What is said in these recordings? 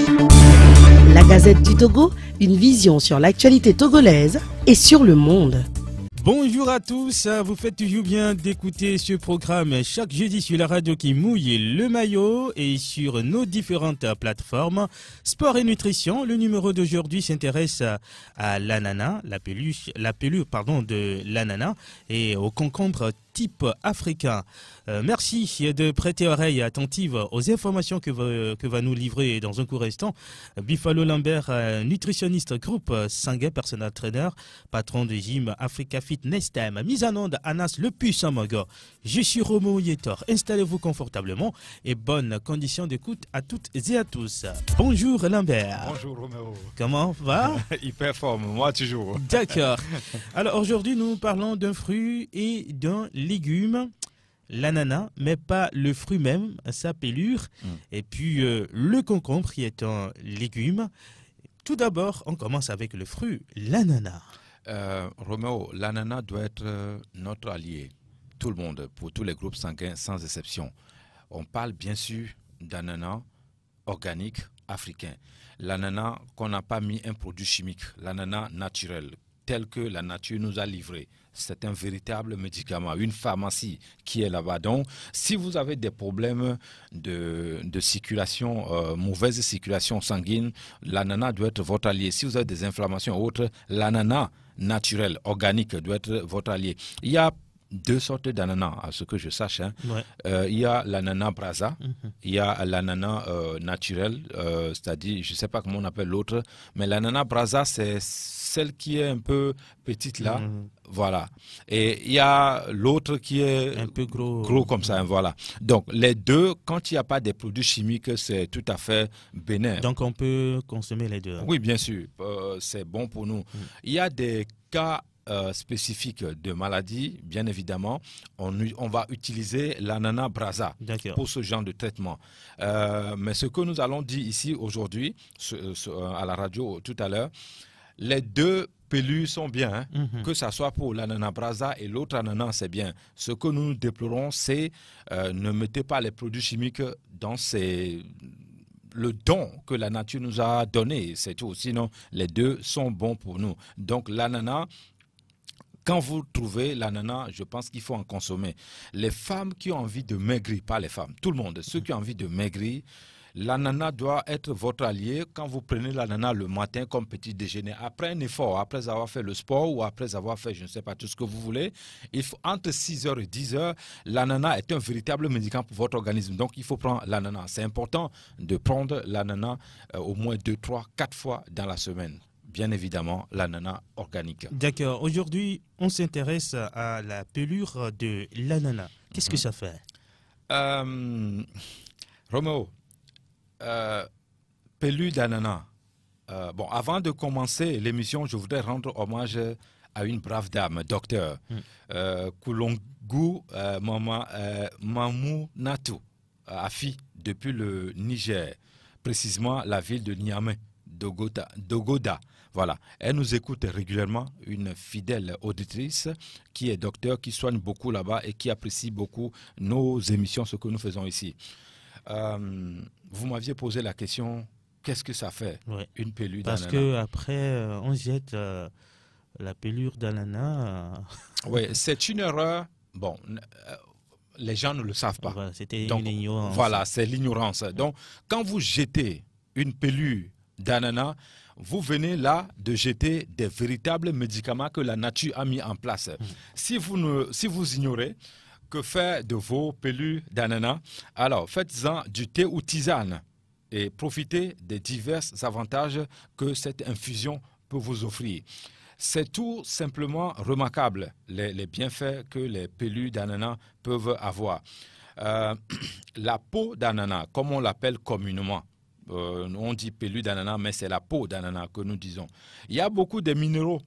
La Gazette du Togo, une vision sur l'actualité togolaise et sur le monde. Bonjour à tous, vous faites toujours bien d'écouter ce programme chaque jeudi sur la radio qui mouille le maillot et sur nos différentes plateformes. Sport et nutrition, le numéro d'aujourd'hui s'intéresse à l'ananas, la pelure de l'ananas et au concombre type africain. Merci de prêter oreille attentive aux informations que va nous livrer dans un court instant Bifalo Lambert, nutritionniste groupe Sanguin, personal trainer, patron de gym Africa Fitness Time, mise en onde Anas le puissant Mogo. Je suis Romo Yetor. Installez-vous confortablement et bonne condition d'écoute à toutes et à tous. Bonjour Lambert. Bonjour Roméo. Comment va? Hyper forme, moi toujours. D'accord. Alors aujourd'hui nous parlons d'un fruit et d'un légume, l'ananas, mais pas le fruit même, sa pelure, et puis le concombre qui est un légume. Tout d'abord, on commence avec le fruit, l'ananas. Roméo, l'ananas doit être notre allié, tout le monde, pour tous les groupes sanguins sans exception. On parle bien sûr d'ananas organique africain. L'ananas qu'on n'a pas mis un produit chimique, l'ananas naturel, tel que la nature nous a livré. C'est un véritable médicament, une pharmacie qui est là-bas. Donc, si vous avez des problèmes de circulation, mauvaise circulation sanguine, l'ananas doit être votre allié. Si vous avez des inflammations ou autres, l'ananas naturel, organique, doit être votre allié. Il y a deux sortes d'ananas, à ce que je sache. Ouais. Il y a l'ananas brasa, il y a l'ananas naturel, c'est-à-dire, je ne sais pas comment on appelle l'autre, mais l'ananas brasa, c'est celle qui est un peu petite là, voilà. Et il y a l'autre qui est un peu gros comme ça, voilà. Donc les deux, quand il n'y a pas de produits chimiques, c'est tout à fait bénin. Donc on peut consommer les deux. Oui, bien sûr, c'est bon pour nous. Il y a des cas spécifiques de maladies, bien évidemment, on va utiliser l'ananas brasa pour ce genre de traitement. Mais ce que nous allons dire ici aujourd'hui, à la radio tout à l'heure, les deux pelures sont bien, que ce soit pour l'ananas brasa et l'autre ananas, c'est bien. Ce que nous déplorons, c'est ne mettez pas les produits chimiques dans le don que la nature nous a donné, c'est tout. Sinon, les deux sont bons pour nous. Donc, l'ananas, quand vous trouvez l'ananas, je pense qu'il faut en consommer. Les femmes qui ont envie de maigrir, pas les femmes, tout le monde, ceux qui ont envie de maigrir, l'ananas doit être votre allié quand vous prenez l'ananas le matin comme petit déjeuner. Après un effort, après avoir fait le sport ou après avoir fait je ne sais pas tout ce que vous voulez, il faut, entre 6h et 10h, l'ananas est un véritable médicament pour votre organisme. Donc il faut prendre l'ananas. C'est important de prendre l'ananas au moins 2, 3, 4 fois dans la semaine. Bien évidemment, l'ananas organique. D'accord. Aujourd'hui, on s'intéresse à la pelure de l'ananas. Qu'est-ce que ça fait? Roméo, pelure d'ananas. Bon, avant de commencer l'émission, je voudrais rendre hommage à une brave dame, docteur Koulongou Mamou Natou, Afi, depuis le Niger, précisément la ville de Niamey, Dogoda. Voilà, elle nous écoute régulièrement, une fidèle auditrice qui est docteur, qui soigne beaucoup là-bas et qui apprécie beaucoup nos émissions, ce que nous faisons ici. Vous m'aviez posé la question, qu'est-ce que ça fait, une pelure d'ananas? Parce qu'après, on jette la pelure d'ananas. Oui, c'est une erreur. Bon, les gens ne le savent pas. Voilà, c'était une ignorance. Voilà, c'est l'ignorance. Donc, quand vous jetez une pelure d'ananas, vous venez là de jeter des véritables médicaments que la nature a mis en place. Si vous ignorez que faire de vos pelures d'ananas, alors faites-en du thé ou tisane et profitez des divers avantages que cette infusion peut vous offrir. C'est tout simplement remarquable les bienfaits que les pelures d'ananas peuvent avoir. La peau d'ananas, comme on l'appelle communément, on dit pelure d'ananas, mais c'est la peau d'ananas que nous disons. Il y a beaucoup de minéraux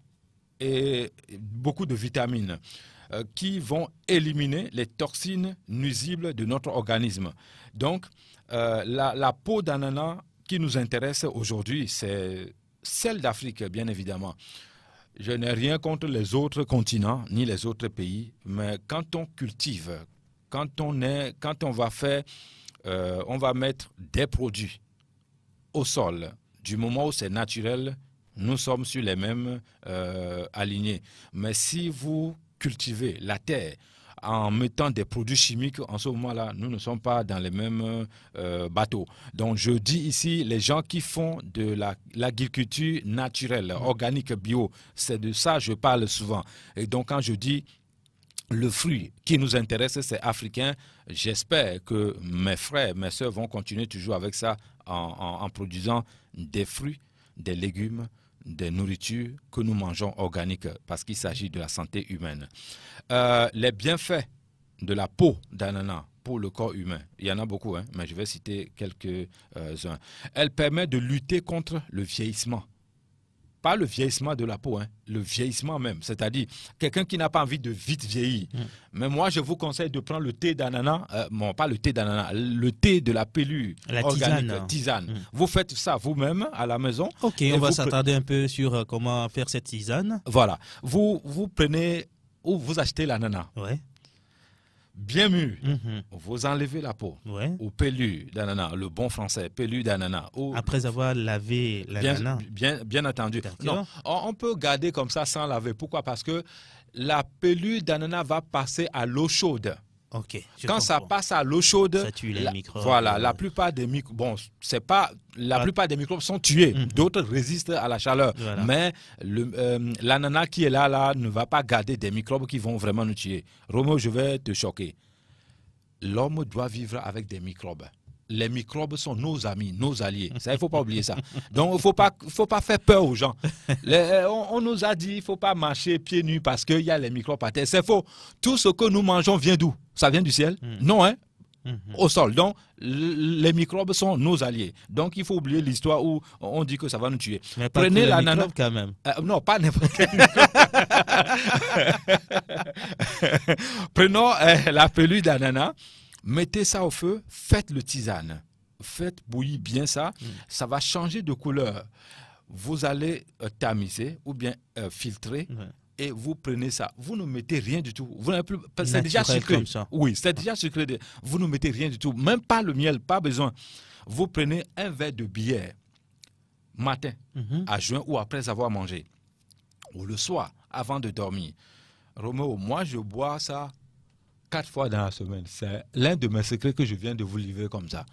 et beaucoup de vitamines qui vont éliminer les toxines nuisibles de notre organisme. Donc, la peau d'ananas qui nous intéresse aujourd'hui, c'est celle d'Afrique, bien évidemment. Je n'ai rien contre les autres continents, ni les autres pays, mais quand on cultive, quand on va faire, on va mettre des produits au sol, du moment où c'est naturel, nous sommes sur les mêmes alignés. Mais si vous cultivez la terre en mettant des produits chimiques, en ce moment-là, nous ne sommes pas dans les mêmes bateaux. Donc, je dis ici, les gens qui font de l'agriculture naturelle, organique, bio, c'est de ça que je parle souvent. Et donc, quand je dis le fruit qui nous intéresse, c'est africain, j'espère que mes frères, mes soeurs vont continuer toujours avec ça en produisant des fruits, des légumes, des nourritures que nous mangeons organiques parce qu'il s'agit de la santé humaine. Les bienfaits de la peau d'ananas pour le corps humain, il y en a beaucoup, hein, mais je vais citer quelques-uns. Elle permet de lutter contre le vieillissement. Pas le vieillissement de la peau, hein, le vieillissement même. C'est-à-dire, quelqu'un qui n'a pas envie de vite vieillir. Mais moi, je vous conseille de prendre le thé d'ananas, bon, pas le thé d'ananas, le thé de la pelure organique, tisane. Vous faites ça vous-même à la maison. Ok, on va s'attarder un peu sur comment faire cette tisane. Voilà. Vous prenez ou vous achetez l'ananas. Ouais. Bien mûr, vous enlevez la peau, ou pelure d'ananas, le bon français, pelure d'ananas. Après avoir lavé l'ananas. Bien entendu. Non, on peut garder comme ça sans laver. Pourquoi? Parce que la pelure d'ananas va passer à l'eau chaude. Okay, quand ça passe à l'eau chaude, ça tue les microbes. Voilà, la plupart des microbes, bon, c'est pas, la plupart des microbes sont tués, d'autres résistent à la chaleur. Voilà. Mais l'ananas qui est là ne va pas garder des microbes qui vont vraiment nous tuer. Romo, je vais te choquer. L'homme doit vivre avec des microbes. Les microbes sont nos amis, nos alliés. Ça, il ne faut pas oublier ça. Donc, il ne faut pas faire peur aux gens. On nous a dit qu'il ne faut pas marcher pieds nus parce qu'il y a les microbes à terre. C'est faux. Tout ce que nous mangeons vient d'où? Ça vient du ciel? Non, hein? Au sol. Donc, les microbes sont nos alliés. Donc, il faut oublier l'histoire où on dit que ça va nous tuer. Mais pas prenez l'ananas quand même. Non, pas n'importe quel microbe. Prenons la pelure d'ananas. Mettez ça au feu, faites le tisane, faites bouillir bien ça, ça va changer de couleur. Vous allez tamiser ou bien filtrer et vous prenez ça. Vous ne mettez rien du tout. Vous n'avez plus, c'est déjà sucré. Oui, c'est déjà sucré. Vous ne mettez rien du tout, même pas le miel, pas besoin. Vous prenez un verre de bière matin, à jeun ou après avoir mangé, ou le soir avant de dormir. Roméo, moi je bois ça 4 fois dans la semaine. C'est l'un de mes secrets que je viens de vous livrer comme ça.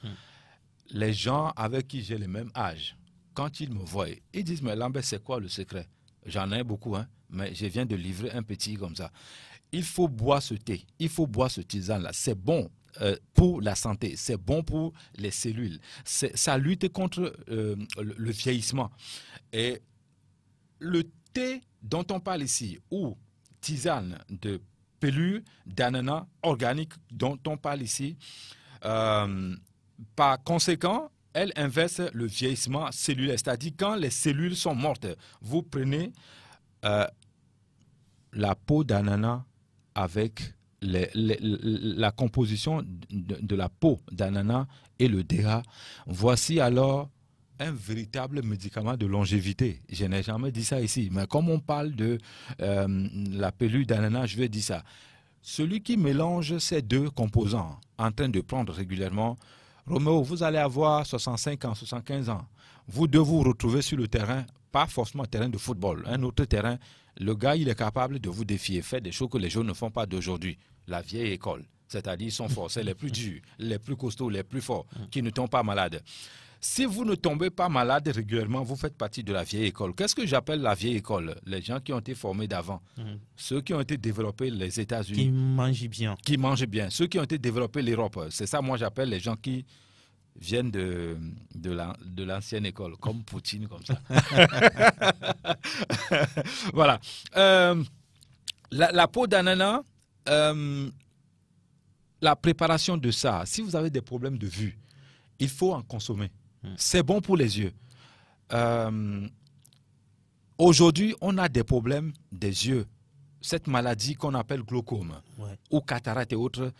Les gens avec qui j'ai le même âge, quand ils me voient, ils disent, mais Lambert, c'est quoi le secret? J'en ai beaucoup, hein, mais je viens de livrer un petit comme ça. Il faut boire ce thé, il faut boire ce tisane-là. C'est bon pour la santé, c'est bon pour les cellules. Ça lutte contre le vieillissement. Et le thé dont on parle ici, ou tisane de pelure d'ananas organique dont on parle ici, par conséquent, elle inverse le vieillissement cellulaire. C'est-à-dire quand les cellules sont mortes, vous prenez la peau d'ananas avec la composition de la peau d'ananas et le DHA. Voici alors un véritable médicament de longévité. Je n'ai jamais dit ça ici, mais comme on parle de la pelure d'ananas, je vais dire ça. Celui qui mélange ces deux composants en train de prendre régulièrement, Roméo, vous allez avoir 65 ans, 75 ans. Vous devez vous retrouver sur le terrain, pas forcément un terrain de football, un autre terrain. Le gars, il est capable de vous défier, faire des choses que les jeunes ne font pas d'aujourd'hui. La vieille école, c'est-à-dire ils sont forts, c'est les plus durs, les plus costauds, les plus forts, qui ne tombent pas malades. Si vous ne tombez pas malade régulièrement, vous faites partie de la vieille école. Qu'est-ce que j'appelle la vieille école? Les gens qui ont été formés d'avant, ceux qui ont été développés les États-Unis. Qui mangent bien. Qui mangent bien. Ceux qui ont été développés l'Europe. C'est ça, moi, j'appelle les gens qui viennent de l'ancienne école, comme Poutine, comme ça. Voilà. La peau d'ananas, la préparation de ça, si vous avez des problèmes de vue, il faut en consommer. C'est bon pour les yeux. Aujourd'hui, on a des problèmes des yeux. Cette maladie qu'on appelle glaucome ou cataracte et autres,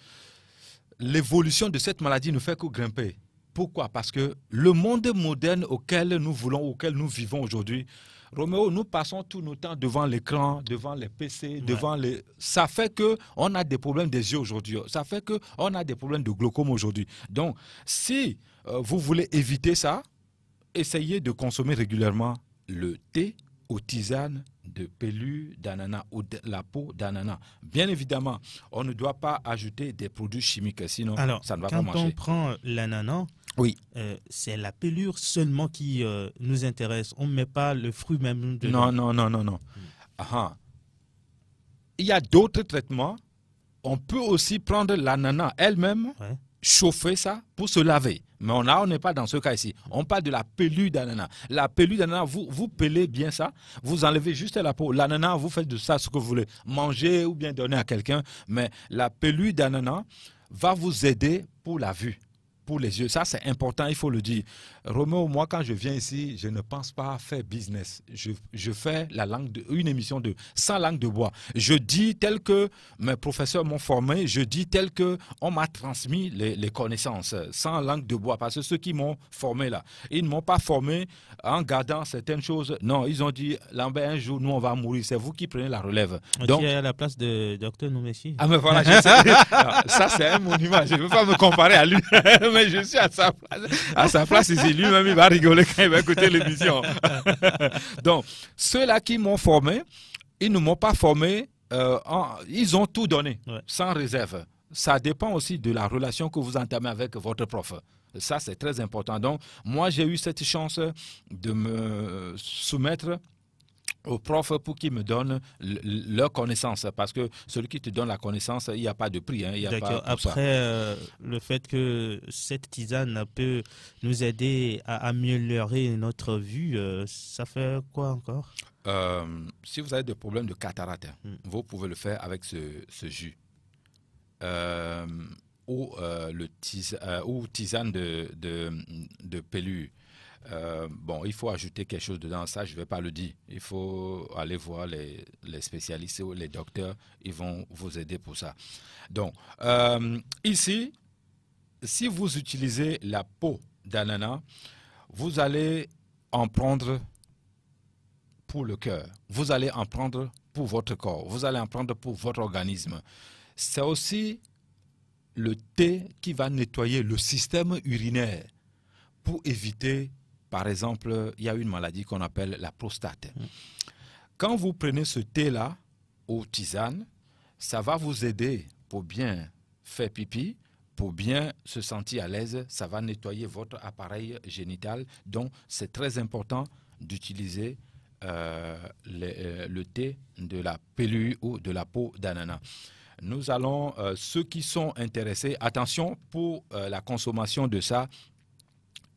l'évolution de cette maladie ne fait que grimper. Pourquoi? Parce que le monde moderne auquel nous voulons, auquel nous vivons aujourd'hui, Roméo, nous passons tout notre temps devant l'écran, devant les PC, devant les... Ça fait qu'on a des problèmes des yeux aujourd'hui. Ça fait qu'on a des problèmes de glaucome aujourd'hui. Donc, si vous voulez éviter ça, essayez de consommer régulièrement le thé aux tisanes de pelure d'ananas ou de la peau d'ananas. Bien évidemment, on ne doit pas ajouter des produits chimiques, sinon ça ne va pas marcher. Quand on prend l'ananas, oui. C'est la pelure seulement qui nous intéresse. On ne met pas le fruit même dedans. Non. Il y a d'autres traitements. On peut aussi prendre l'ananas elle-même, chauffer ça pour se laver. Mais on n'est pas dans ce cas ici. On parle de la pelure d'ananas. La pelure d'ananas, vous pelez bien ça, vous enlevez juste la peau. L'ananas, vous faites de ça ce que vous voulez, manger ou bien donner à quelqu'un. Mais la pelure d'ananas va vous aider pour la vue, pour les yeux. Ça, c'est important, il faut le dire. Roméo, moi, quand je viens ici, je ne pense pas faire business. Je fais une émission de 100 langues de bois. Je dis tel que mes professeurs m'ont formé, je dis tel que on m'a transmis les connaissances. 100 langues de bois, parce que ceux qui m'ont formé là, ils ne m'ont pas formé en gardant certaines choses. Non, ils ont dit, Lambert, un jour, nous, on va mourir. C'est vous qui prenez la relève. Donc, tu es à la place de Dr Noumessi. Ah, mais voilà, je sais. Ça, c'est un monument. Je ne veux pas me comparer à lui. Mais je suis à sa place. À sa place ici, lui-même, il va rigoler quand il va écouter l'émission. Donc, ceux-là qui m'ont formé, ils ne m'ont pas formé, ils ont tout donné, sans réserve. Ça dépend aussi de la relation que vous entamez avec votre prof. Ça, c'est très important. Donc, moi, j'ai eu cette chance de me soumettre aux profs pour qu'ils me donnent leur connaissance, parce que celui qui te donne la connaissance, il n'y a pas de prix. D'accord. Après, le fait que cette tisane peut nous aider à améliorer notre vue, ça fait quoi encore? Si vous avez des problèmes de cataracte, vous pouvez le faire avec ce jus. Ou tisane de pelure. Bon, il faut ajouter quelque chose dedans, ça je ne vais pas le dire. Il faut aller voir les spécialistes ou les docteurs, ils vont vous aider pour ça. Donc, ici, si vous utilisez la peau d'ananas, vous allez en prendre pour le cœur, vous allez en prendre pour votre corps, vous allez en prendre pour votre organisme. C'est aussi le thé qui va nettoyer le système urinaire pour éviter. Par exemple, il y a une maladie qu'on appelle la prostate. Quand vous prenez ce thé-là aux tisanes, ça va vous aider pour bien faire pipi, pour bien se sentir à l'aise. Ça va nettoyer votre appareil génital. Donc, c'est très important d'utiliser le thé de la pelure ou de la peau d'ananas. Nous allons, ceux qui sont intéressés, attention pour la consommation de ça.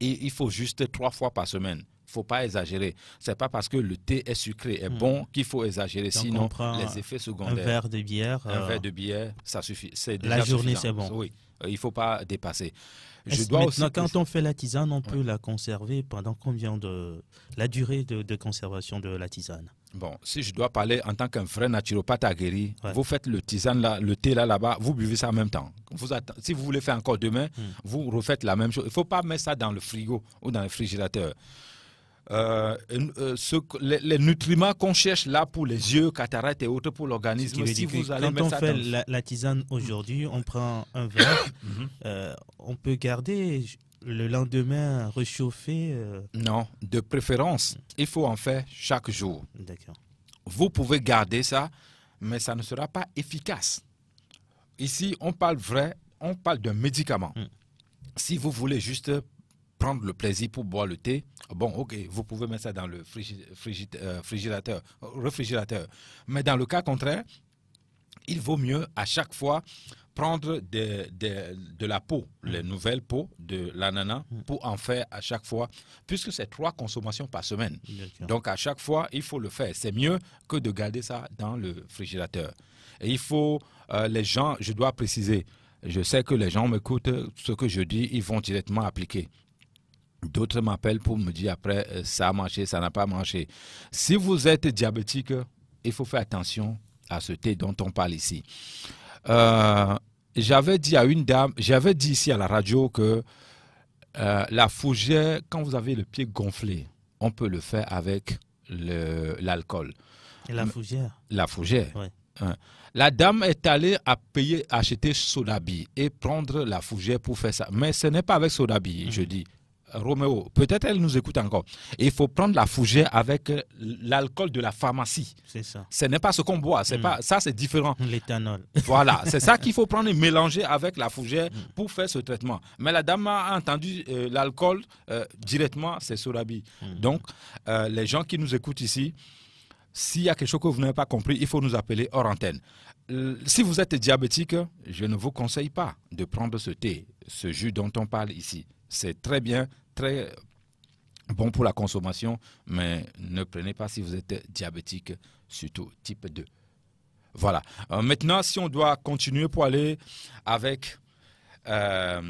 Et il faut juste 3 fois par semaine. Il ne faut pas exagérer. Ce n'est pas parce que le thé est sucré et bon qu'il faut exagérer. Donc sinon, les effets secondaires. Un verre de bière. Un verre de bière, ça suffit. Déjà la journée, c'est bon. Oui, il ne faut pas dépasser. Maintenant, quand on fait la tisane, on peut la conserver pendant combien de... La durée de conservation de la tisane? Bon, si je dois parler en tant qu'un vrai naturopathe aguerri, vous faites le tisane là, le thé là-bas, vous buvez ça en même temps. Si vous voulez faire encore demain, vous refaites la même chose. Il ne faut pas mettre ça dans le frigo ou dans le réfrigérateur. Les nutriments qu'on cherche là pour les yeux, cataractes et autres pour l'organisme, si vous allez quand on fait la tisane aujourd'hui, on prend un verre, on peut garder le lendemain réchauffer. Non, de préférence, il faut en faire chaque jour. D'accord. Vous pouvez garder ça, mais ça ne sera pas efficace. Ici, on parle d'un médicament. Si vous voulez juste prendre le plaisir pour boire le thé, bon, ok, vous pouvez mettre ça dans le réfrigérateur. Mais dans le cas contraire, il vaut mieux à chaque fois prendre de la peau, les nouvelles peaux de l'ananas pour en faire à chaque fois, puisque c'est 3 consommations par semaine. Donc à chaque fois, il faut le faire. C'est mieux que de garder ça dans le réfrigérateur. Et il faut, les gens, je dois préciser, je sais que les gens m'écoutent, ce que je dis, ils vont directement appliquer. D'autres m'appellent pour me dire après, ça a marché, ça n'a pas marché. Si vous êtes diabétique, il faut faire attention à ce thé dont on parle ici. J'avais dit à une dame, j'avais dit ici à la radio que la fougère, quand vous avez le pied gonflé, on peut le faire avec l'alcool. Et la fougère? La fougère. Oui. La dame est allée acheter Sodabi et prendre la fougère pour faire ça. Mais ce n'est pas avec Sodabi, je dis. Roméo, peut-être elle nous écoute encore. Et il faut prendre la fougère avec l'alcool de la pharmacie. C'est ça. Ce n'est pas ce qu'on boit, c'est pas ça, c'est différent. L'éthanol. Voilà, c'est ça qu'il faut prendre et mélanger avec la fougère pour faire ce traitement. Mais la dame a entendu l'alcool directement, c'est Sorabi. Donc, les gens qui nous écoutent ici, s'il y a quelque chose que vous n'avez pas compris, il faut nous appeler hors antenne. Si vous êtes diabétique, je ne vous conseille pas de prendre ce thé, ce jus dont on parle ici. C'est très bien, très bon pour la consommation, mais ne prenez pas si vous êtes diabétique, surtout type 2. Voilà. Maintenant, si on doit continuer pour aller avec la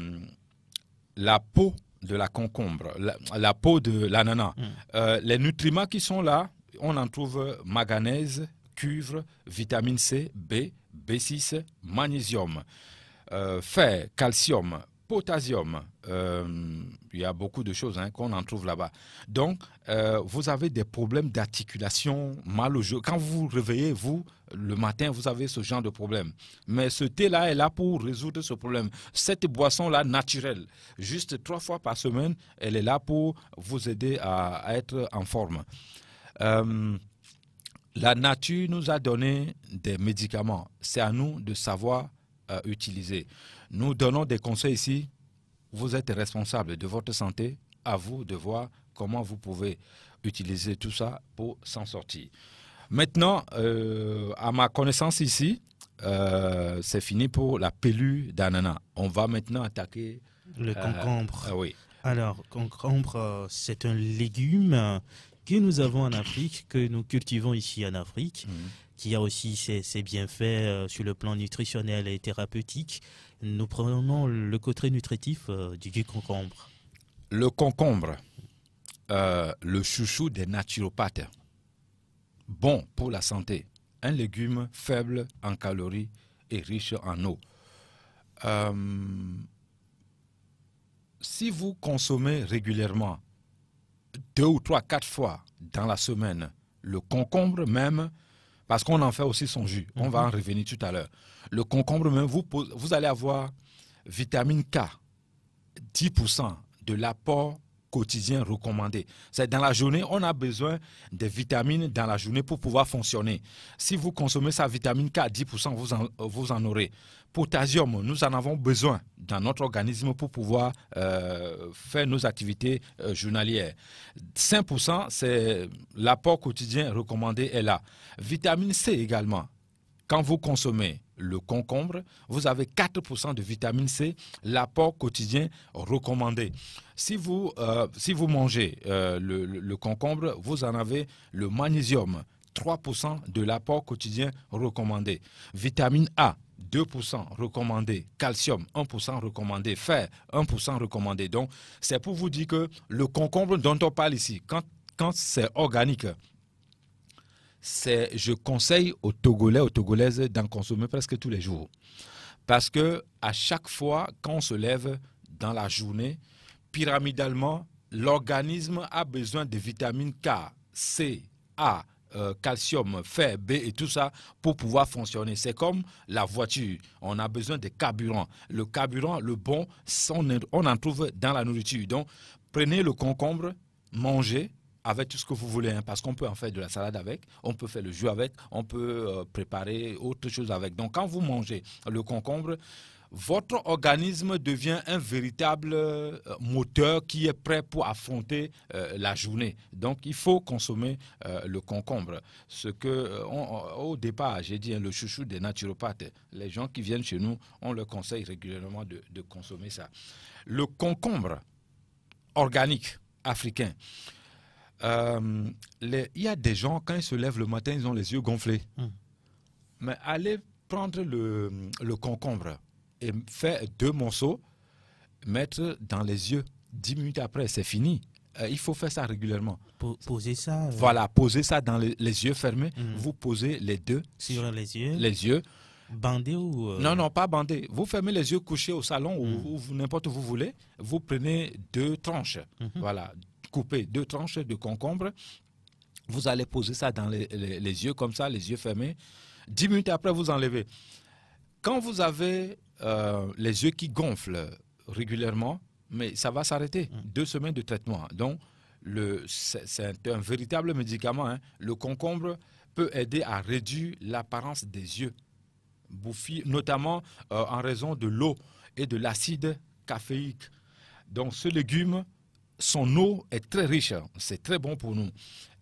peau de la concombre, la peau de l'ananas, les nutriments qui sont là, on en trouve manganèse, cuivre, vitamine C, B, B6, magnésium, fer, calcium, potassium, il y a beaucoup de choses qu'on en trouve là-bas. Donc, vous avez des problèmes d'articulation, mal au jeu. Quand vous vous réveillez, vous, le matin, vous avez ce genre de problème. Mais ce thé-là est là pour résoudre ce problème. Cette boisson-là, naturelle, juste 3 fois par semaine, elle est là pour vous aider à être en forme. La nature nous a donné des médicaments. C'est à nous de savoir utiliser. Nous donnons des conseils ici. Vous êtes responsable de votre santé. À vous de voir comment vous pouvez utiliser tout ça pour s'en sortir. Maintenant, à ma connaissance ici, c'est fini pour la pelure d'ananas. On va maintenant attaquer le concombre. Oui. Alors, concombre, c'est un légume que nous avons en Afrique, que nous cultivons ici en Afrique, qui a aussi ses bienfaits sur le plan nutritionnel et thérapeutique. Nous prenons le côté nutritif du concombre. Le concombre, le chouchou des naturopathes, bon pour la santé, un légume faible en calories et riche en eau. Si vous consommez régulièrement 2 ou 3, 4 fois dans la semaine le concombre même, parce qu'on en fait aussi son jus, on va en revenir tout à l'heure. Le concombre même, vous allez avoir vitamine K, 10% de l'apport quotidien recommandé. C'est dans la journée, on a besoin des vitamines dans la journée pour pouvoir fonctionner. Si vous consommez sa vitamine K à 10%, vous en aurez. Potassium, nous en avons besoin dans notre organisme pour pouvoir faire nos activités journalières. 5%, c'est l'apport quotidien recommandé est là. Vitamine C également. Quand vous consommez le concombre, vous avez 4% de vitamine C, l'apport quotidien recommandé. Si vous mangez le concombre, vous en avez le magnésium, 3% de l'apport quotidien recommandé. Vitamine A, 2% recommandé. Calcium, 1% recommandé. Fer, 1% recommandé. Donc, c'est pour vous dire que le concombre dont on parle ici, quand c'est organique, je conseille aux Togolais, aux Togolaises d'en consommer presque tous les jours. Parce que à chaque fois, quand on se lève dans la journée, pyramidalement, l'organisme a besoin de vitamines K, C, A, calcium, fer, B et tout ça pour pouvoir fonctionner. C'est comme la voiture. On a besoin de carburant. Le carburant, le bon, on en trouve dans la nourriture. Donc, prenez le concombre, mangez avec tout ce que vous voulez, parce qu'on peut en faire de la salade avec, on peut faire le jus avec, on peut préparer autre chose avec. Donc, quand vous mangez le concombre, votre organisme devient un véritable moteur qui est prêt pour affronter la journée. Donc, il faut consommer le concombre. Au départ, j'ai dit, le chouchou des naturopathes, les gens qui viennent chez nous, on leur conseille régulièrement de consommer ça. Le concombre organique africain, il y a des gens, quand ils se lèvent le matin, ils ont les yeux gonflés. Mais allez prendre le concombre et faire 2 morceaux, mettre dans les yeux. 10 minutes après, c'est fini. Il faut faire ça régulièrement. Poser ça Voilà, poser ça dans les yeux fermés. Vous posez les 2 sur les yeux. Les yeux. Bandé ou... Non, pas bandé. Vous fermez les yeux couchés au salon ou n'importe où vous voulez. Vous prenez 2 tranches. Voilà, coupez 2 tranches de concombre. Vous allez poser ça dans les yeux comme ça, les yeux fermés. 10 minutes après, vous enlevez. Quand vous avez les yeux qui gonflent régulièrement, mais ça va s'arrêter. 2 semaines de traitement. Donc, c'est un véritable médicament. Hein. Le concombre peut aider à réduire l'apparence des yeux bouffis, notamment en raison de l'eau et de l'acide caféique. Donc, ce légume, son eau est très riche. C'est très bon pour nous.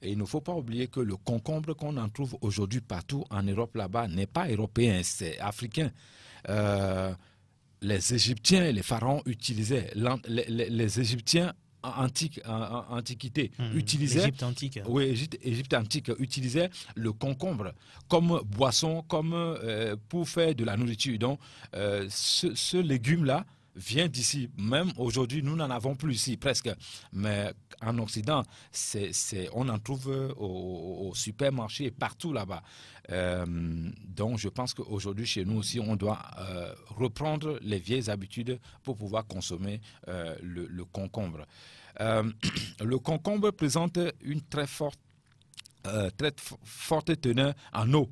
Et il ne faut pas oublier que le concombre qu'on en trouve aujourd'hui partout en Europe là-bas n'est pas européen, c'est africain. Les Égyptiens et les pharaons utilisaient, les Égyptiens antiquité utilisaient, l'Égypte antique. Oui, Égypte antique utilisait le concombre comme boisson, comme pour faire de la nourriture. Donc, ce légume-là vient d'ici. Même aujourd'hui, nous n'en avons plus ici, presque. Mais en Occident, on en trouve au supermarché et partout là-bas. Donc, je pense qu'aujourd'hui, chez nous aussi, on doit reprendre les vieilles habitudes pour pouvoir consommer le concombre. Le concombre présente une très forte teneur en eau.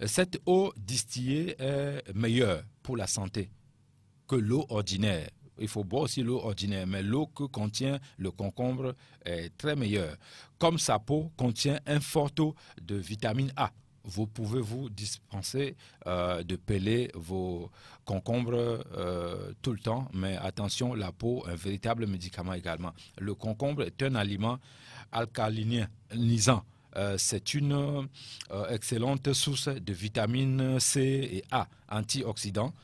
Cette eau distillée est meilleure pour la santé que l'eau ordinaire. Il faut boire aussi l'eau ordinaire, mais l'eau que contient le concombre est très meilleure. Comme sa peau contient un fort taux de vitamine A, vous pouvez vous dispenser de peler vos concombres tout le temps, mais attention, la peau est un véritable médicament également. Le concombre est un aliment alcalinisant. C'est une excellente source de vitamine C et A, antioxydants.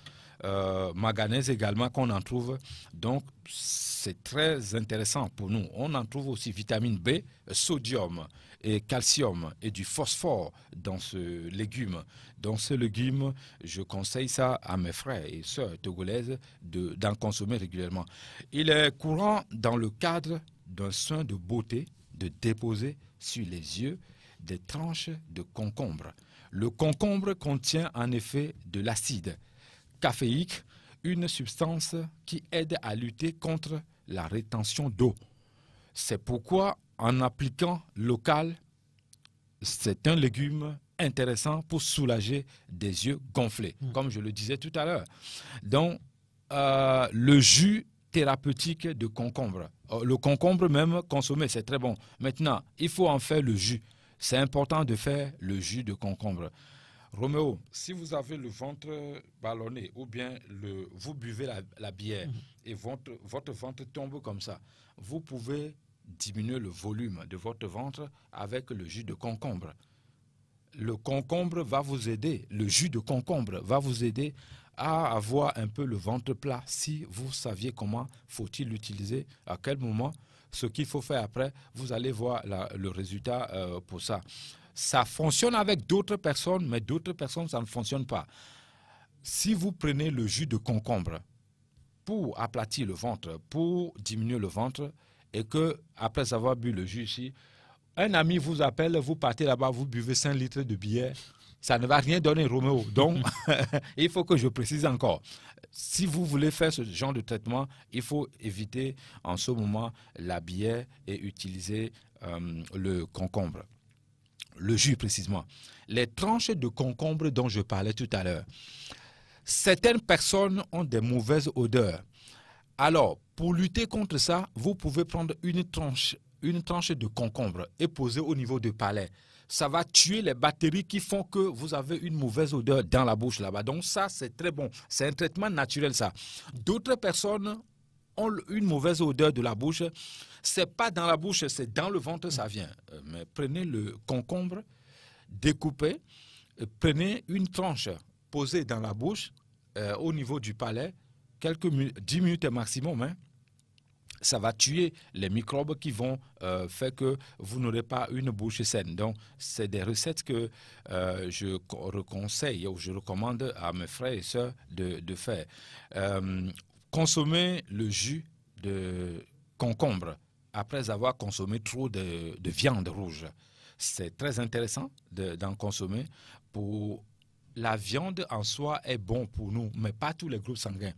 Manganèse également qu'on en trouve, donc c'est très intéressant pour nous. On en trouve aussi vitamine B, sodium et calcium et du phosphore dans ce légume. Dans ce légume, je conseille ça à mes frères et sœurs togolaises d'en consommer régulièrement. Il est courant dans le cadre d'un soin de beauté de déposer sur les yeux des tranches de concombre. Le concombre contient en effet de l'acide caféique, une substance qui aide à lutter contre la rétention d'eau. C'est pourquoi, en appliquant local, c'est un légume intéressant pour soulager des yeux gonflés, comme je le disais tout à l'heure. Donc, le jus thérapeutique de concombre. Le concombre même consommé, c'est très bon. Maintenant, il faut en faire le jus. C'est important de faire le jus de concombre. Roméo, si vous avez le ventre ballonné ou bien vous buvez la bière et votre ventre tombe comme ça, vous pouvez diminuer le volume de votre ventre avec le jus de concombre. Le concombre va vous aider, le jus de concombre va vous aider à avoir un peu le ventre plat. Si vous saviez comment faut-il l'utiliser, à quel moment, ce qu'il faut faire après, vous allez voir le résultat pour ça. Ça fonctionne avec d'autres personnes, mais d'autres personnes, ça ne fonctionne pas. Si vous prenez le jus de concombre pour aplatir le ventre, pour diminuer le ventre, et que après avoir bu le jus ici, un ami vous appelle, vous partez là-bas, vous buvez 5 litres de bière, ça ne va rien donner, Roméo. Donc, il faut que je précise encore. Si vous voulez faire ce genre de traitement, il faut éviter en ce moment la bière et utiliser le concombre. Le jus précisément. Les tranches de concombre dont je parlais tout à l'heure. Certaines personnes ont des mauvaises odeurs. Alors, pour lutter contre ça, vous pouvez prendre une tranche de concombre et poser au niveau du palais. Ça va tuer les bactéries qui font que vous avez une mauvaise odeur dans la bouche là-bas. Donc ça, c'est très bon. C'est un traitement naturel ça. D'autres personnes ont une mauvaise odeur de la bouche. C'est pas dans la bouche, c'est dans le ventre, ça vient. Mais prenez le concombre, découpez, prenez une tranche, posée dans la bouche, au niveau du palais, 10 minutes maximum. Hein. Ça va tuer les microbes qui vont faire que vous n'aurez pas une bouche saine. Donc, c'est des recettes que je conseille ou je recommande à mes frères et sœurs de faire. Consommer le jus de concombre après avoir consommé trop de viande rouge. C'est très intéressant d'en consommer. La viande en soi est bon pour nous, mais pas tous les groupes sanguins.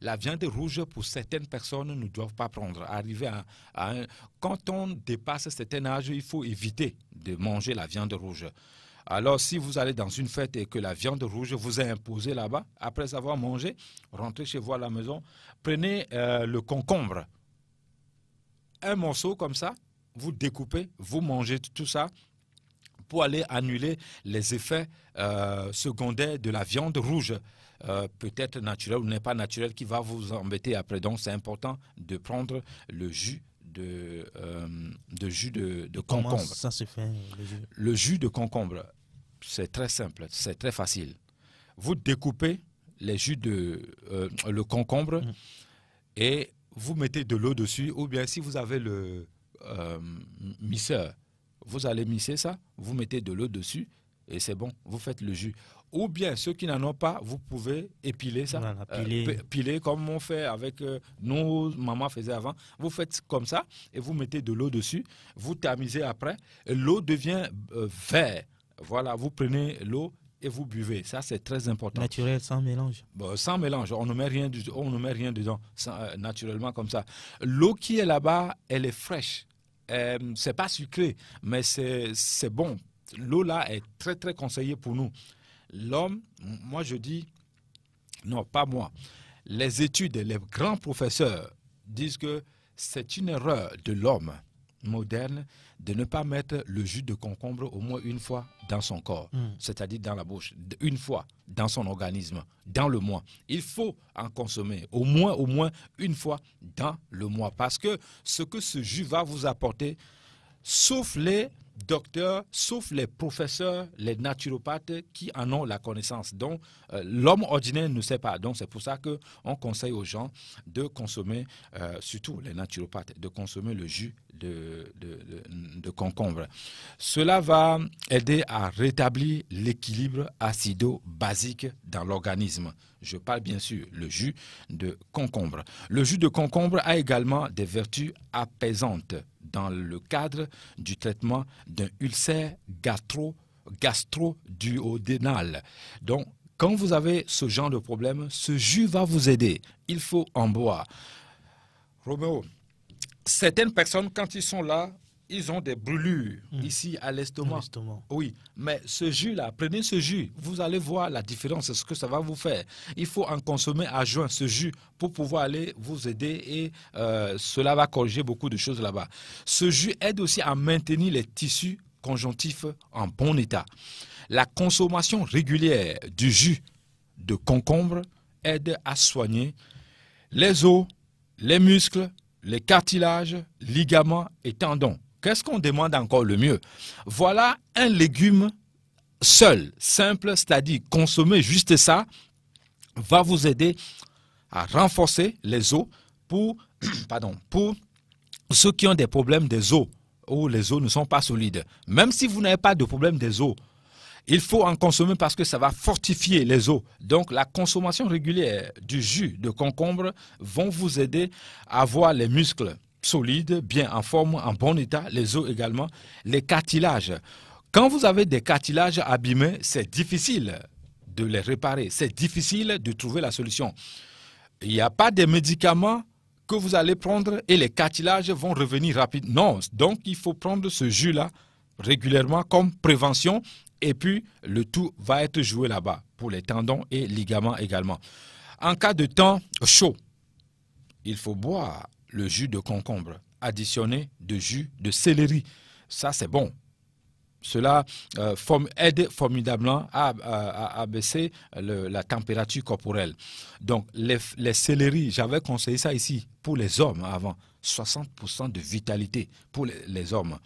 La viande rouge, pour certaines personnes, ne doivent pas prendre. Quand on dépasse un certain âge, il faut éviter de manger la viande rouge. Alors, si vous allez dans une fête et que la viande rouge vous est imposée là-bas, après avoir mangé, rentrez chez vous à la maison, prenez le concombre un morceau comme ça, vous découpez, vous mangez tout ça pour aller annuler les effets secondaires de la viande rouge, peut-être naturelle ou n'est pas naturelle, qui va vous embêter après. Donc c'est important de prendre le jus de concombre. Comment ça se fait, le jus? Le jus de concombre, c'est très simple, c'est très facile. Vous découpez les jus le concombre et vous mettez de l'eau dessus, ou bien si vous avez le mixeur, vous allez mixer ça, vous mettez de l'eau dessus et c'est bon, vous faites le jus. Ou bien ceux qui n'en ont pas, vous pouvez épiler ça, voilà, piler comme on fait avec nos mamans faisaient avant. Vous faites comme ça et vous mettez de l'eau dessus, vous tamisez après, l'eau devient vert. Voilà, vous prenez l'eau et vous buvez. Ça, c'est très important. Naturel, sans mélange. Bon, sans mélange, on ne met rien dedans, naturellement comme ça. L'eau qui est là-bas, elle est fraîche. C'est pas sucré, mais c'est bon. L'eau là est très très conseillée pour nous. L'homme, moi je dis, non pas moi, les études, les grands professeurs disent que c'est une erreur de l'homme moderne de ne pas mettre le jus de concombre au moins une fois dans son corps, c'est-à-dire dans la bouche, une fois dans son organisme, dans le mois. Il faut en consommer au moins une fois dans le mois, parce que ce que ce jus va vous apporter, sauf les docteurs, sauf les professeurs, les naturopathes qui en ont la connaissance. Donc, l'homme ordinaire ne sait pas. Donc, c'est pour ça qu'on conseille aux gens de consommer, surtout les naturopathes, de consommer le jus de concombre. Cela va aider à rétablir l'équilibre acido-basique dans l'organisme. Je parle bien sûr le jus de concombre. Le jus de concombre a également des vertus apaisantes dans le cadre du traitement d'un ulcère gastro-duodénal. Donc, quand vous avez ce genre de problème, ce jus va vous aider. Il faut en boire. Roméo, certaines personnes, quand ils sont là, ils ont des brûlures ici à l'estomac. Oui, mais ce jus-là, prenez ce jus, vous allez voir la différence, ce que ça va vous faire. Il faut en consommer à jeun, ce jus, pour pouvoir aller vous aider et cela va corriger beaucoup de choses là-bas. Ce jus aide aussi à maintenir les tissus conjonctifs en bon état. La consommation régulière du jus de concombre aide à soigner les os, les muscles, les cartilages, ligaments et tendons. Qu'est-ce qu'on demande encore le mieux? Voilà un légume seul, simple, c'est-à-dire consommer juste ça, va vous aider à renforcer les os pour ceux qui ont des problèmes des os, où les os ne sont pas solides. Même si vous n'avez pas de problème des os, il faut en consommer parce que ça va fortifier les os. Donc, la consommation régulière du jus de concombre vont vous aider à avoir les muscles solides, bien en forme, en bon état, les os également, les cartilages. Quand vous avez des cartilages abîmés, c'est difficile de les réparer, c'est difficile de trouver la solution. Il n'y a pas de médicaments que vous allez prendre et les cartilages vont revenir rapidement. Non, donc il faut prendre ce jus-là régulièrement comme prévention et puis le tout va être joué là-bas pour les tendons et ligaments également. En cas de temps chaud, il faut boire le jus de concombre additionné de jus de céleri. Ça, c'est bon. Cela aide formidablement à baisser la température corporelle. Donc, les céleris, j'avais conseillé ça ici pour les hommes avant. 60% de vitalité pour les hommes.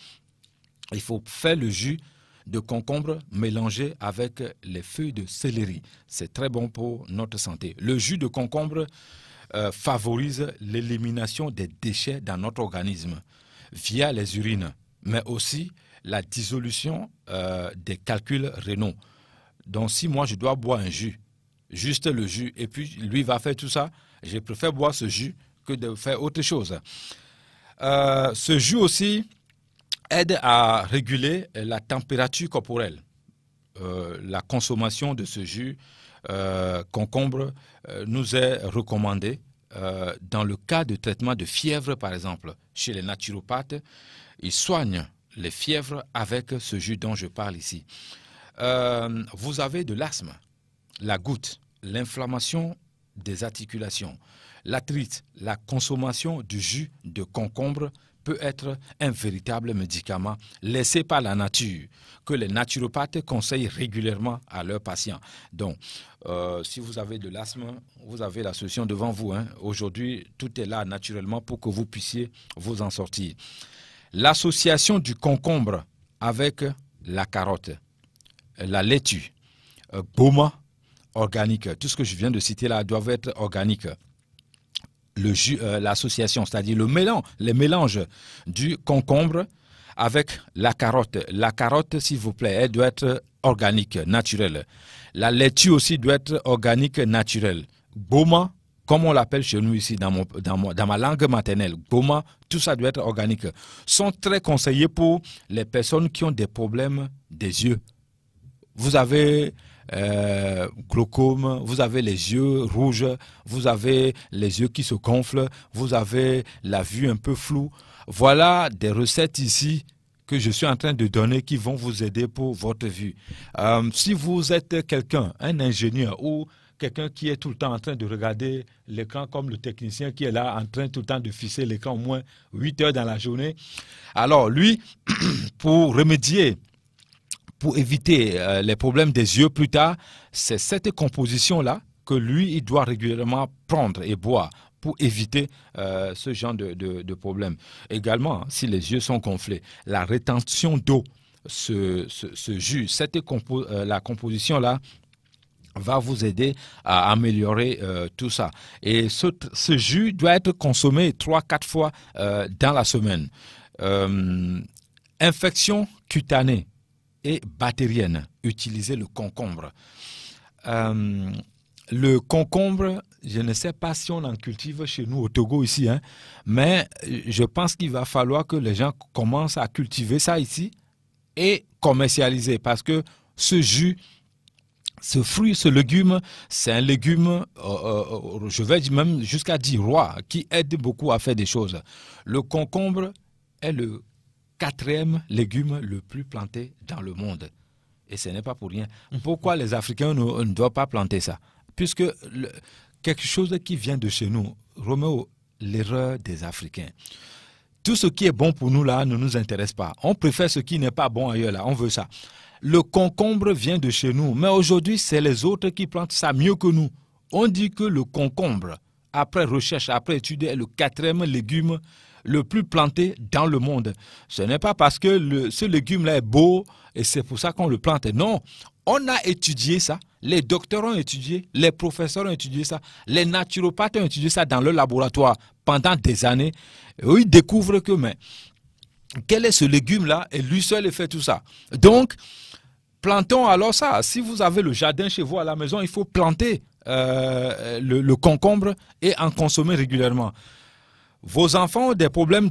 Il faut faire le jus de concombre mélangé avec les feuilles de céleri. C'est très bon pour notre santé. Le jus de concombre favorise l'élimination des déchets dans notre organisme via les urines, mais aussi la dissolution des calculs rénaux. Donc si moi je dois boire un jus, juste le jus, et puis lui va faire tout ça, je préfère boire ce jus que de faire autre chose. Ce jus aussi aide à réguler la température corporelle. La consommation de ce jus concombre nous est recommandée dans le cas de traitement de fièvre, par exemple. Chez les naturopathes, ils soignent les fièvres avec ce jus dont je parle ici. Vous avez de l'asthme, la goutte, l'inflammation des articulations, l'arthrite. La consommation du jus de concombre peut être un véritable médicament laissé par la nature, que les naturopathes conseillent régulièrement à leurs patients. Donc, si vous avez de l'asthme, vous avez la solution devant vous. Aujourd'hui, tout est là naturellement pour que vous puissiez vous en sortir. L'association du concombre avec la carotte, la laitue, boma organique, tout ce que je viens de citer là doit être organique. L'association, c'est-à-dire les mélanges du concombre avec la carotte. La carotte, s'il vous plaît, elle doit être organique, naturelle. La laitue aussi doit être organique, naturelle. Boma, comme on l'appelle chez nous ici dans ma langue maternelle, boma, tout ça doit être organique. Sont très conseillés pour les personnes qui ont des problèmes des yeux. Vous avez glaucome, vous avez les yeux rouges, vous avez les yeux qui se gonflent, vous avez la vue un peu floue. Voilà des recettes ici que je suis en train de donner qui vont vous aider pour votre vue. Si vous êtes quelqu'un, un ingénieur ou quelqu'un qui est tout le temps en train de regarder l'écran comme le technicien qui est là en train tout le temps de fixer l'écran au moins 8 heures dans la journée, alors lui, pour remédier, pour éviter les problèmes des yeux plus tard, c'est cette composition-là que lui, il doit régulièrement prendre et boire pour éviter ce genre de problème. Également, si les yeux sont gonflés, la rétention d'eau, ce jus, la composition-là, va vous aider à améliorer tout ça. Et ce jus doit être consommé 3-4 fois dans la semaine. Infection cutanée et bactérienne, utilisez le concombre. Le concombre, je ne sais pas si on en cultive chez nous au Togo ici, mais je pense qu'il va falloir que les gens commencent à cultiver ça ici et commercialiser parce que ce jus, ce fruit, ce légume, c'est un légume, je vais même jusqu'à dire roi, qui aide beaucoup à faire des choses. Le concombre est le 4e légume le plus planté dans le monde. Et ce n'est pas pour rien. Pourquoi les Africains ne doivent pas planter ça? Puisque quelque chose qui vient de chez nous, Roméo, l'erreur des Africains. Tout ce qui est bon pour nous là ne nous intéresse pas. On préfère ce qui n'est pas bon ailleurs là, on veut ça. Le concombre vient de chez nous, mais aujourd'hui c'est les autres qui plantent ça mieux que nous. On dit que le concombre, après recherche, après étude, est le 4e légume le plus planté dans le monde. Ce n'est pas parce que ce légume-là est beau et c'est pour ça qu'on le plante. Non, on a étudié ça. Les docteurs ont étudié, les professeurs ont étudié ça, les naturopathes ont étudié ça dans leur laboratoire pendant des années. Et ils découvrent que, mais, quel est ce légume-là? Et lui seul il fait tout ça. Donc, plantons alors ça. Si vous avez le jardin chez vous à la maison, il faut planter le concombre et en consommer régulièrement. Vos enfants ont des problèmes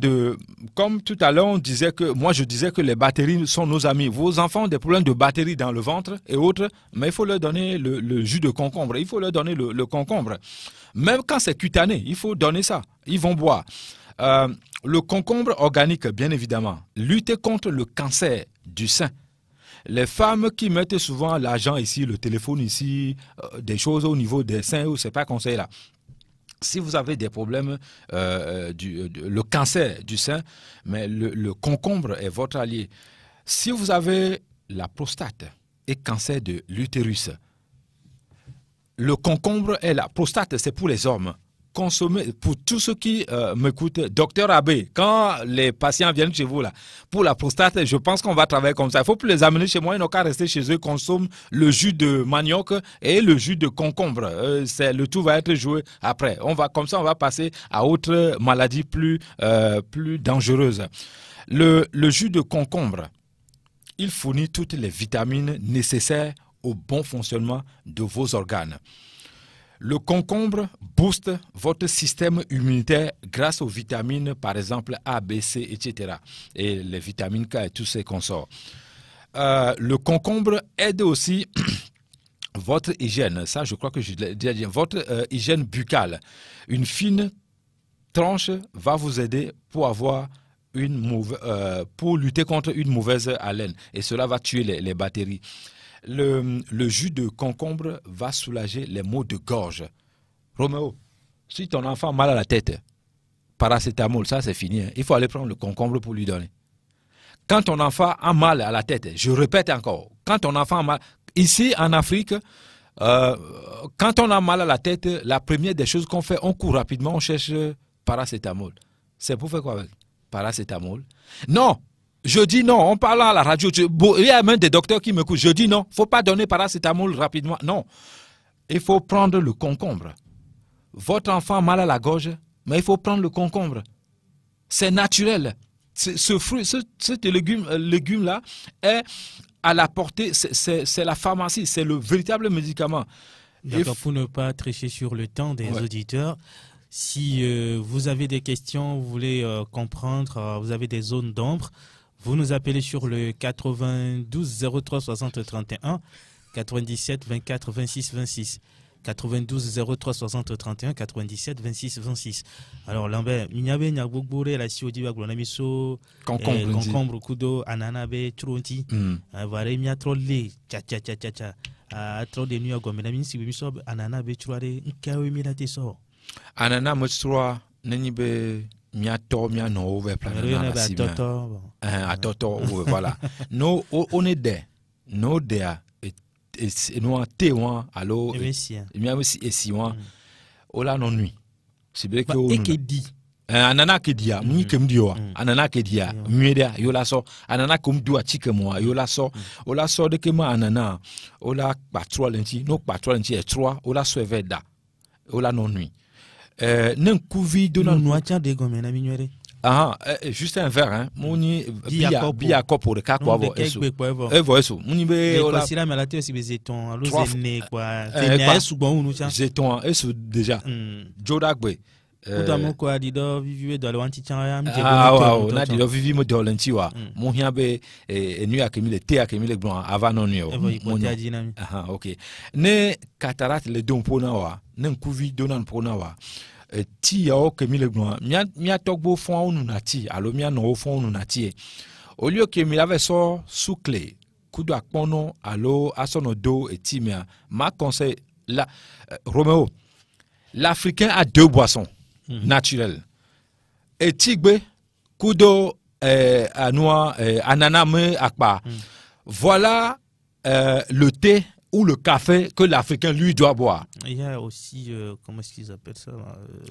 comme tout à l'heure, je disais que les bactéries sont nos amis. Vos enfants ont des problèmes de bactéries dans le ventre et autres, mais il faut leur donner le jus de concombre, il faut leur donner le concombre. Même quand c'est cutané, il faut donner ça, ils vont boire. Le concombre organique, bien évidemment, lutter contre le cancer du sein. Les femmes qui mettent souvent l'argent ici, le téléphone ici, des choses au niveau des seins, c'est pas conseillé là. Si vous avez des problèmes, le cancer du sein, mais le concombre est votre allié. Si vous avez la prostate et cancer de l'utérus, le concombre est la prostate, c'est pour les hommes. Consommez, pour tous ceux qui m'écoutent, docteur Abbé, quand les patients viennent chez vous là, pour la prostate, je pense qu'on va travailler comme ça. Il faut plus les amener chez moi, ils n'ont qu'à rester chez eux, consomment le jus de manioc et le jus de concombre. Le tout va être joué après. Comme ça, on va passer à autre maladie plus dangereuse. Le jus de concombre, il fournit toutes les vitamines nécessaires au bon fonctionnement de vos organes. Le concombre booste votre système immunitaire grâce aux vitamines, par exemple A, B, C, etc. Et les vitamines K et tous ces consorts. Le concombre aide aussi votre hygiène. Ça, je crois que je l'ai déjà dit. Votre hygiène buccale. Une fine tranche va vous aider pour lutter contre une mauvaise haleine. Et cela va tuer les bactéries. Le jus de concombre va soulager les maux de gorge. Roméo, si ton enfant a mal à la tête, paracétamol, ça c'est fini. Hein. Il faut aller prendre le concombre pour lui donner. Quand ton enfant a mal à la tête, je répète encore, quand ton enfant a mal, ici en Afrique, quand on a mal à la tête, la première des choses qu'on fait, on court rapidement, on cherche paracétamol. C'est pour faire quoi avec paracétamol? Non, je dis non, on parle à la radio, il y a même des docteurs qui me écoutent, je dis non, il ne faut pas donner paracétamol rapidement, non. Il faut prendre le concombre. Votre enfant a mal à la gorge, mais il faut prendre le concombre. C'est naturel. Ce fruit, ce légume-là est à la portée, c'est la pharmacie, c'est le véritable médicament. D'accord, pour ne pas tricher sur le temps des auditeurs, si vous avez des questions, vous voulez comprendre, vous avez des zones d'ombre, vous nous appelez sur le 92 03 60 31, 97 24 26 26. 92 03 60 31 97 26 26. Alors Lambert, il y avait la siodi ba glona miso concombre kudo anana be tronti vare mi atrolle cha cha cha cha cha atro de nuya go mena min si miso anana be troare nkawe mi late so anana mo troa nani be mi ato mi no over plan na si atoto voilà no on est there no there et nous en témoin alors il y a aussi et si moi ola non nuit c'est bien que et que dit anana ke dia muni kem dio anana ke dia mueda yola so anana kum do atike mo yola so ola so de ke ma anana ola patrol nti no patrol nti e 3 ola so veda ola non nuit nen kuvi do non noatia de gomena minwere. Ah, juste un verre, hein. Moni bia kopo de kako avo eso. Evo eso. Moni be ola. Si la maladie aussi bezeton, alo zene quoi. Zene souvent nous tiens. Zeton, eso déjà. Jodagbe. Kutamo ko adido viviwe do le wanti tian. Ah ouais, on a dido vivi mo do lentiwa. Mon hia be nu akemi le thé akemi le blanc avant non nuit. Ah OK. Ne cataracte le don pona wa, ne kuvi donan pona wa. Ti ya o kemi le gnon mia togbo fond ou nati alo mia no fond ou nati au lieu que mi avait so sous clé kudo akpono alo asono do et ti mia ma conseil la Roméo l'Africain a deux boissons naturelles et tigbe kudo anoa anana me akpa voilà le thé ou le café que l'Africain lui doit boire. Il y a aussi, comment est-ce qu'ils appellent ça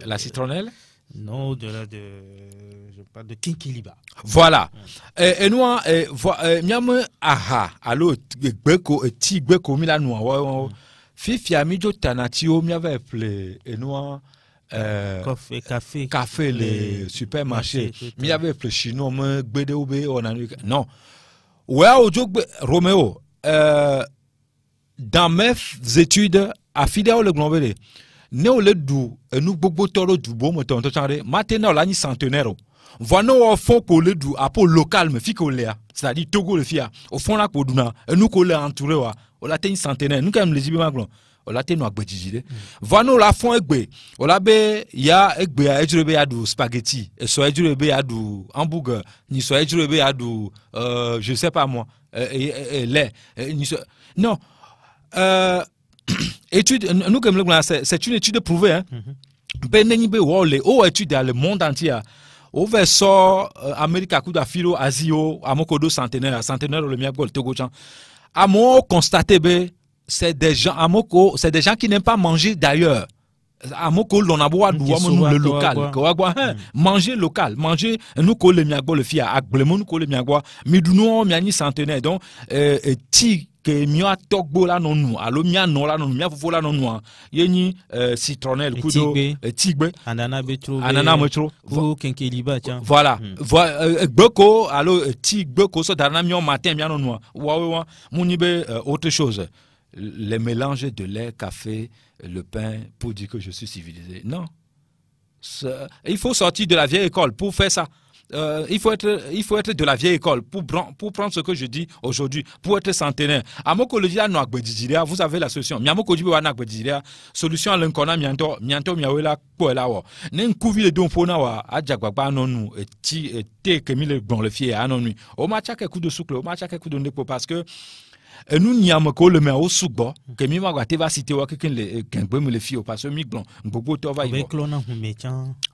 la citronnelle? Non, je parle de kinkiliba. Voilà. Et nous, miam aha, alors, gbeko, ti gbeko, mila noa, fifi amijo tanatio, mi avait appelé, et nous, café, les supermarchés, mi avait appelé chinois, me gbede oube, on a non. Ouais, Roméo, dans mes études à Fidèle le Glambélé, nous le dou, nous beaucoup toro du bon moton to chare, maintenant l'année centenaire. Voilà au fond qu'on le dou à pour local me fi qu'on l'est, c'est-à-dire Togo le fia, au fond là qu'on douna, nous qu'on l'est entouré wa, on l'a une centenaire, nous quand même les ibé maglon, on l'a tenu à gbejijide. Voilà la fond egbe, on l'a be ya egbe a ejurebe ya du spaghetti, et so ejurebe ya du hamburger, ni so ejurebe ya du je sais pas moi, lait, ni so non. Étude, nous comme c'est une étude prouvée, hein. Benenibe wole, étude dans le monde entier. Au verso Amérique à coup d'afilo, Asie, Amokodo centenaire le miagol Togo chan. Amo constaté c'est des gens Amoko, c'est des gens qui n'aiment pas manger d'ailleurs. Amoko l'on a boire le local. Manger local, manger nous ko le miagol le fia, agblemo nous ko le miagol, miduno miani centenaire donc ti que mia togbo la non nous alo mia non la non mia fofo la non nous yeni citronnelle kudo tigbe anana betro ou kenkeliba tiens voilà gbeko alo tigbeko so dana mia matin mia non nous wa munibe autre chose les mélanges de lait, café, le pain pour dire que je suis civilisé. Non. Il faut sortir de la vieille école pour faire ça. Il faut être de la vieille école pour prendre ce que je dis aujourd'hui, pour être centenaire. Vous avez la solution. Solution à l'incona mianto miawela poela wa. Nen kuvi le don pona wa ajagbagba nonu ti te kemile bon le fier anonu. O ma chake coup de soucle, o ma chake coup de nepo parce que nous n'y avons que le maire au soukbo que mi ma gâté va citer wa quelqu'un le kengbe me le fio parce que mi blanc beaucoup to va y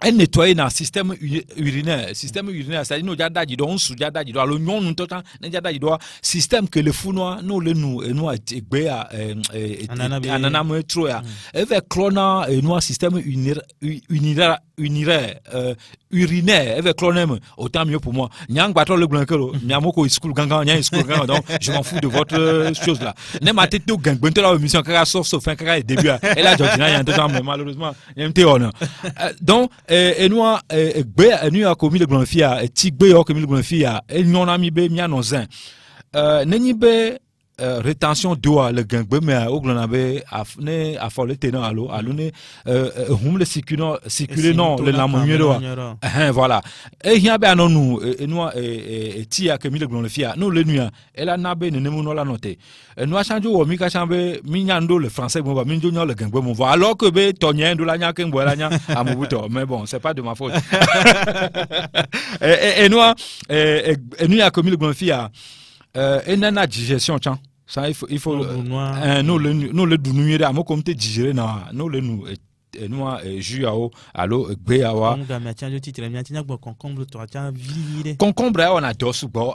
elle nettoyer dans le système urinaire. Système urinaire, c'est-à-dire nous jada di do on sou jada di do alo nyon nous totan ne jada di do système que le founois nous le nous egbe a anana mo tro ya eve clona nous système urinaire eve clone autant mieux pour moi nyang bato le blankelo nyamoko school gangan nyang school gangan donc je m'en fous de votre chose là ne ma tête to gang bento la mission kaka sauf fin kaka début et là Georgina y a temps mais malheureusement y a on donc et nous egbe nous a commis le blanfia et tigbe o commis le blanfia et non ami be mi anonzin neni be rétention d'eau le gangbe mais au glonabe afne afole tenant allo ne hum le circuler non le lamonnier voilà et il y a ben nous tia que mi le glonfia nous le nuit et la nabe ne nous la noter nous a changé au mi ka chambe mi nyando le français bon ba mi njo le gangbe mon voir alors que be tonyen do la nya ken bola nya amubuto mais bon c'est pas de ma faute et nous a commis le glonfia et nana digestion tiens ça il faut nous le dounuyer à mo comme te digérer na nous le nous nous jus allo gbeawa concombre on adore soubo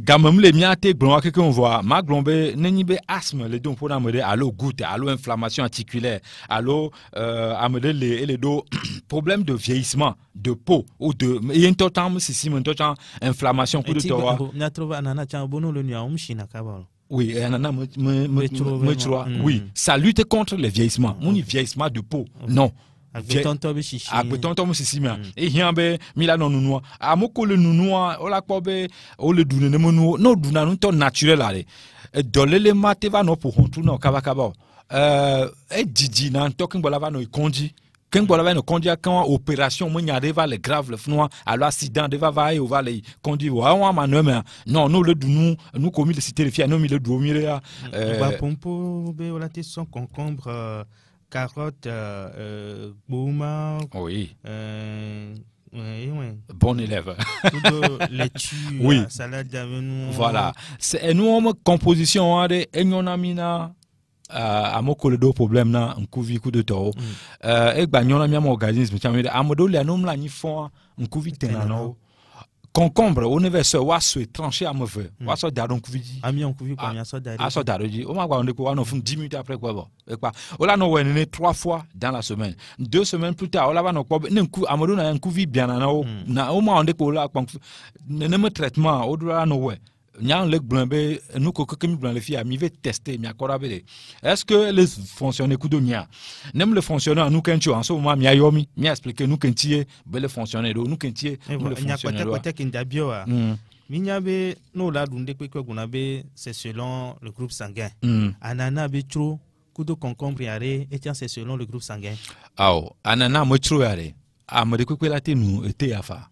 gamam le miate glon que on voit ma glombe nenibe asthme le don pour amede allo goutte allo inflammation articulaire allo amede les dos problème de vieillissement de peau ou de yentotam si mentotam inflammation coup de towa na trouve anana cha bono le nya umshina kabalo. Oui, oui, ça lutte contre le vieillissement. Mon vieillissement de peau, non. Et hiambe mila non nounoa amoko le nounoa ola kobe o le dune ne mono no duna no to naturel ale dolele mate va no pour tout no kabakaba e didi na talking bolava no kondi quand on a une quand opération on y arrive les graves le fnois à l'accident de va et on va les conduire non nous le nous commis le cité les nous le dormir pompo be on a son concombre carotte bouma oui bon élève laitue oui salade d'avoine voilà c'est nous en composition de enyonamina à mon collègue problème na un coup de toro et ben on a mis mon organisme tiens amodo le nom la ni fond un coup tenano concombre on avait ce wasso tranché à mauvais wasso daron couvi ami on couvi combien ça daron ça daron dit on va on est quoi on fait 10 minutes après quoi et quoi on l'a no wene 3 fois dans la semaine 2 semaines plus tard on l'a no quoi un coup amodo na un couvi bien na au moins on est quoi là ne me traitement au doit no ouais nyang le blanbe nous que mi blanc les filles mi veut tester mi akora est-ce que les fonctionner coup de nya nem le fonctionner nous quand tu en ce moment mi ayomi mi expliquer nous quand tu be le fonctionner nous quand tu le fonctionner côté kindabio mi nyabe no la dunde ko gunabe c'est selon le groupe sanguin anana be trop coup de concombre yare et c'est selon le groupe sanguin anana mo trop yare amade ko la te nous était afa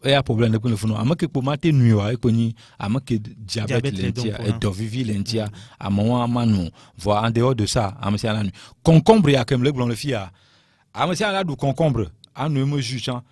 et un problème de le fond amake pour mater nuit ko ni amake diabète lentia et dovivi lentia à moment manu voir en dehors de ça amase la nuit concombre ya comme le blanc le fia amase la du concombre à nous me jugeant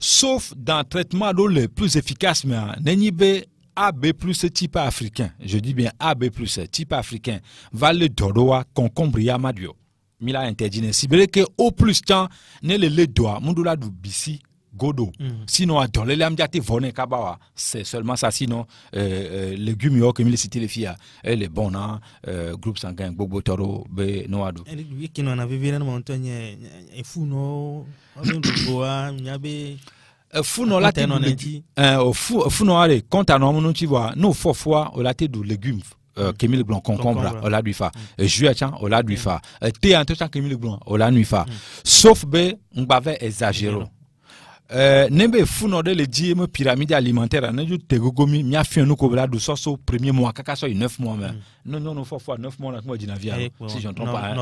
sauf dans traitement d'eau le plus efficace mais nenibe AB+ type africain je dis bien AB+ type africain va le dodoa concombre ya madio mila interdit sibere que au plus temps ne le doa mundula du bisi godo sinon à dolé l'amdiate voné kabawa c'est seulement ça sinon légumes yo comme les cité les filles les bons groupe sanguin bobo toro be noado lui qui n'en avait vu dans montagne et founo boa nyabe founo la te founo allez quand à non tu vois nous fois au laté du légumes Kémile blanc concombre au la du fa jus au la du fa thé en tout temps Kémile blanc au la nuit fa sauf be ngave exagéré nembe funo de le di me pyramide alimentaire na ju tegogomi mi afin nous ko bla do so premier mois kaka so 9 mois mais non fois 9 mois na ko di na via si je ne trompe pas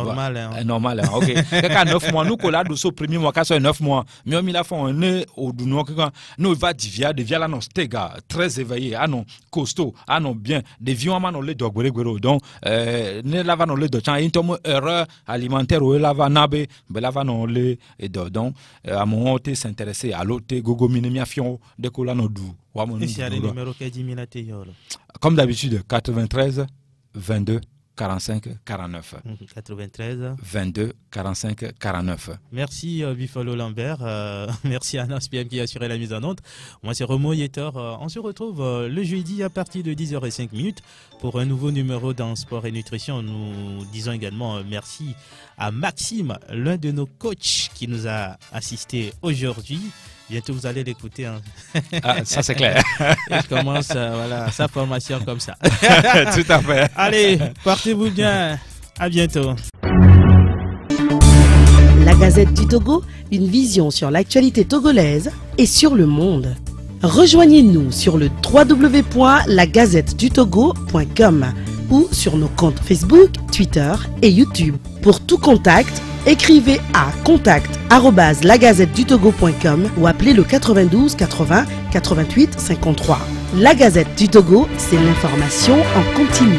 normal OK kaka 9 mois nous ko la do so premier mois kaka so 9 mois mais mi la font ne au du no kaka nous va divia de via la non stega très éveillé non costaud non bien de vion ma non le dogwero donc ne la va non le do chan intomo erreur alimentaire ou la va nabe be la va non le et donc à mon hôte s'intéresser à l'autre gogo minemiafion de colano du numéro comme d'habitude 93 22 45 49. 93 22 45 49. Merci Bifolo Lambert, merci Anas PM qui a assuré la mise en onde. Moi c'est Romo Yeter. On se retrouve le jeudi à partir de 10h05 pour un nouveau numéro dans Sport et Nutrition. Nous disons également merci à Maxime, l'un de nos coachs qui nous a assisté aujourd'hui. Bientôt vous allez l'écouter. Hein. Ah, ça c'est clair. Il commence voilà, sa formation comme ça. Tout à fait. Allez, portez-vous bien. À bientôt. La Gazette du Togo, une vision sur l'actualité togolaise et sur le monde. Rejoignez-nous sur le www.lagazettedutogo.com ou sur nos comptes Facebook, Twitter et YouTube. Pour tout contact, écrivez à contact@lagazettedutogo.com ou appelez le 92 80 88 53. La Gazette du Togo, c'est l'information en continu.